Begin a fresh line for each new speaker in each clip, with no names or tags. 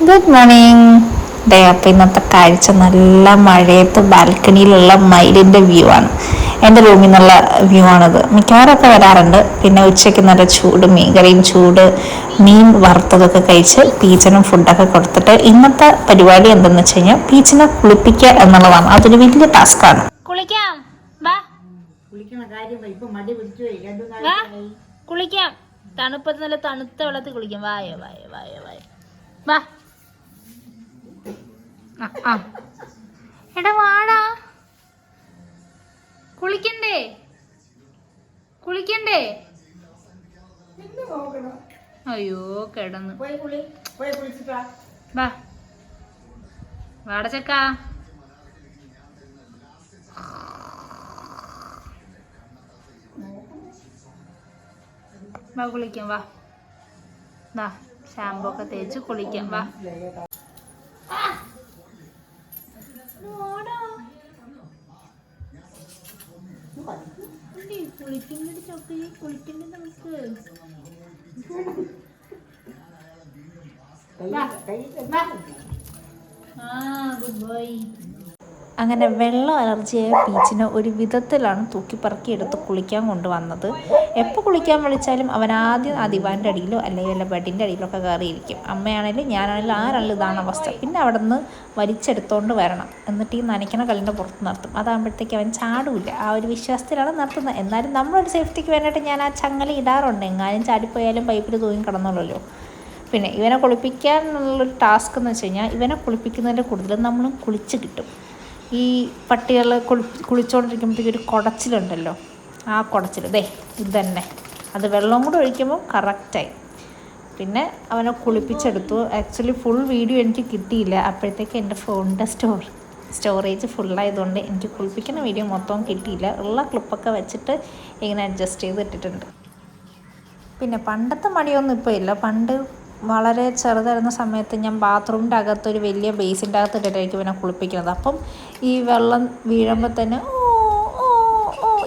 Good morning. Day അപ്പം ഇന്നത്തെ കാഴ്ച നല്ല മഴയത്ത് ബാൽക്കണിയിലുള്ള മയിലിൻ്റെ വ്യൂ ആണ്. എൻ്റെ റൂമിൽ നിന്നുള്ള വ്യൂ ആണത്. മിക്കവാറൊക്കെ വരാറുണ്ട്. പിന്നെ ഉച്ചയ്ക്ക് നല്ല ചൂട് മീൻകറിയും ചൂട് മീൻ വറുത്തതൊക്കെ കഴിച്ച് പീച്ചനും ഫുഡൊക്കെ കൊടുത്തിട്ട് ഇന്നത്തെ പരിപാടി എന്തെന്ന് വെച്ച് കഴിഞ്ഞാൽ പീച്ചിനെ കുളിപ്പിക്കുക എന്നുള്ളതാണ്. അതൊരു വലിയ ടാസ്ക്കാണ്.
കുളിക്കാം വാ, വാ കുളിക്കാം. തണുപ്പത്ത് നല്ല തണുത്ത വെള്ളത്തിൽ കുളിക്കാം. വായോ വായോ വായോ വായോ വാ. എടാ വാടാ, കുളിക്കണ്ടേ കുളിക്കണ്ടേ? അയ്യോ കിടന്ന് വാ വാട ചക്ക. വാ കുളിക്കാം വാ. വാ ഷാമ്പൂ ഒക്കെ തേച്ച് കുളിക്കാം വാ. കുളിക്കണ്ടേ ചൊക്കെ, കുളിക്കണ്ടേ നമുക്ക്. Good boy. അങ്ങനെ വെള്ളം അലർജിയായ പീച്ചിനെ ഒരു വിധത്തിലാണ് തൂക്കിപ്പറക്കി എടുത്ത് കുളിക്കാൻ കൊണ്ടുവന്നത്. എപ്പോൾ കുളിക്കാൻ വിളിച്ചാലും അവൻ ആദ്യം ആ ദിവാൻ്റെ അടിയിലോ അല്ലെങ്കിൽ വല്ല ബെഡിൻ്റെ അടിയിലൊക്കെ കയറിയിരിക്കും. അമ്മയാണെങ്കിലും ഞാനാണെങ്കിലും ആരാണെങ്കിലും ഇതാണ് അവസ്ഥ. പിന്നെ അവിടെ നിന്ന് വലിച്ചെടുത്തോണ്ട് വരണം. എന്നിട്ട് ഈ നനയ്ക്കണ കല്ലിൻ്റെ പുറത്ത് നിർത്തും. അതാകുമ്പോഴത്തേക്ക് അവൻ ചാടില്ല. ആ ഒരു വിശ്വാസത്തിലാണ് നിർത്തുന്നത്. എന്നാലും നമ്മളൊരു സേഫ്റ്റിക്ക് വേണ്ടിയിട്ട് ഞാൻ ആ ചങ്ങല ഇടാറുണ്ട്. എങ്ങാനും ചാടിപ്പോയാലും പൈപ്പിൽ തൂങ്ങി കിടന്നുള്ളല്ലോ. പിന്നെ ഇവനെ കുളിപ്പിക്കാനുള്ളൊരു ടാസ്ക് എന്ന് വെച്ച് കഴിഞ്ഞാൽ ഇവനെ കുളിപ്പിക്കുന്നതിൻ്റെ കൂടുതൽ നമ്മളും കുളിച്ച് കിട്ടും. ഈ പട്ടികൾ കുളിച്ചുകൊണ്ടിരിക്കുമ്പോഴത്തേക്ക് ഒരു കുടച്ചിലുണ്ടല്ലോ, ആ കുടച്ചിൽ ഇത് തന്നെ. അത് വെള്ളം കൂടെ ഒഴിക്കുമ്പോൾ കറക്റ്റായി. പിന്നെ അവനെ കുളിപ്പിച്ചെടുത്തു. ആക്ച്വലി ഫുൾ വീഡിയോ എനിക്ക് കിട്ടിയില്ല. അപ്പോഴത്തേക്ക് എൻ്റെ ഫോണിൻ്റെ സ്റ്റോറേജ് ഫുള്ളായതുകൊണ്ട് എനിക്ക് കുളിപ്പിക്കുന്ന വീഡിയോ മൊത്തം കിട്ടിയില്ല. ഉള്ള ക്ലിപ്പൊക്കെ വെച്ചിട്ട് ഇങ്ങനെ അഡ്ജസ്റ്റ് ചെയ്ത് ഇട്ടിട്ടുണ്ട്. പിന്നെ പണ്ടത്തെ മടിയൊന്നും ഇപ്പോൾ ഇല്ല. പണ്ട് വളരെ ചെറുതായിരുന്ന സമയത്ത് ഞാൻ ബാത്റൂമിൻ്റെ അകത്തൊരു വലിയ ബേസിൻ്റെ അകത്ത് ഇട്ടിട്ടായിരിക്കും ഇവനെ കുളിപ്പിക്കുന്നത്. അപ്പം ഈ വെള്ളം വീഴുമ്പോൾ തന്നെ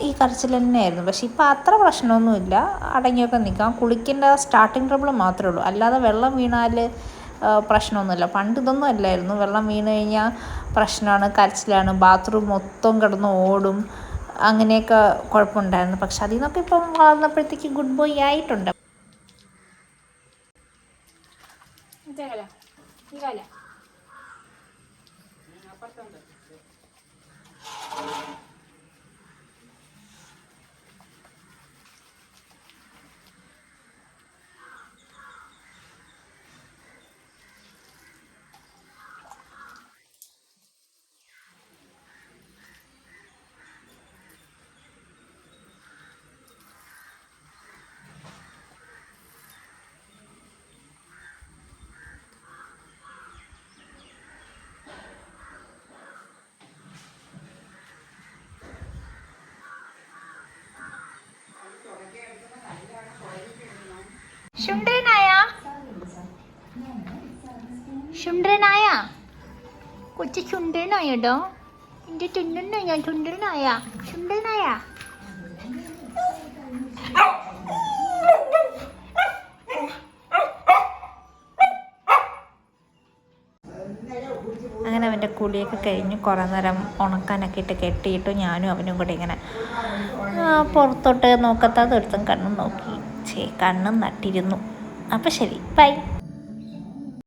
ഈ കരച്ചിൽ തന്നെയായിരുന്നു. പക്ഷേ ഇപ്പോൾ അത്ര പ്രശ്നമൊന്നുമില്ല, അടങ്ങിയൊക്കെ നിൽക്കാം. കുളിക്കേണ്ട സ്റ്റാർട്ടിങ് ട്രബിൾ മാത്രമേ ഉള്ളൂ. അല്ലാതെ വെള്ളം വീണാൽ പ്രശ്നമൊന്നുമില്ല. പണ്ട് ഇതൊന്നും അല്ലായിരുന്നു. വെള്ളം വീണ് കഴിഞ്ഞാൽ പ്രശ്നമാണ്, കരച്ചിലാണ്, ബാത്റൂം മൊത്തം കിടന്ന് ഓടും, അങ്ങനെയൊക്കെ കുഴപ്പമുണ്ടായിരുന്നു. പക്ഷെ അതിൽ നിന്നൊക്കെ ഇപ്പം വളർന്നപ്പോഴത്തേക്ക് ഗുഡ് ബോയ് ആയിട്ടുണ്ട്. ചുണ്ടനായ കൊച്ചു ചുണ്ടനായടോ. എൻ്റെ ചുണ്ടനായ ചുണ്ടനായ ചുണ്ടനായ. അങ്ങനെ അവൻ്റെ കുളിയൊക്കെ കഴിഞ്ഞ് കുറേ നേരം ഉണക്കാനൊക്കെ ഇട്ട് കെട്ടിയിട്ടു. ഞാനും അവനും കൂടെ ഇങ്ങനെ പുറത്തോട്ട് നോക്കത്താതെ ഒരുത്തും കണ്ണും നോക്കി കണ്ണും നട്ടിരുന്നു. അപ്പം ശരി, ബൈ.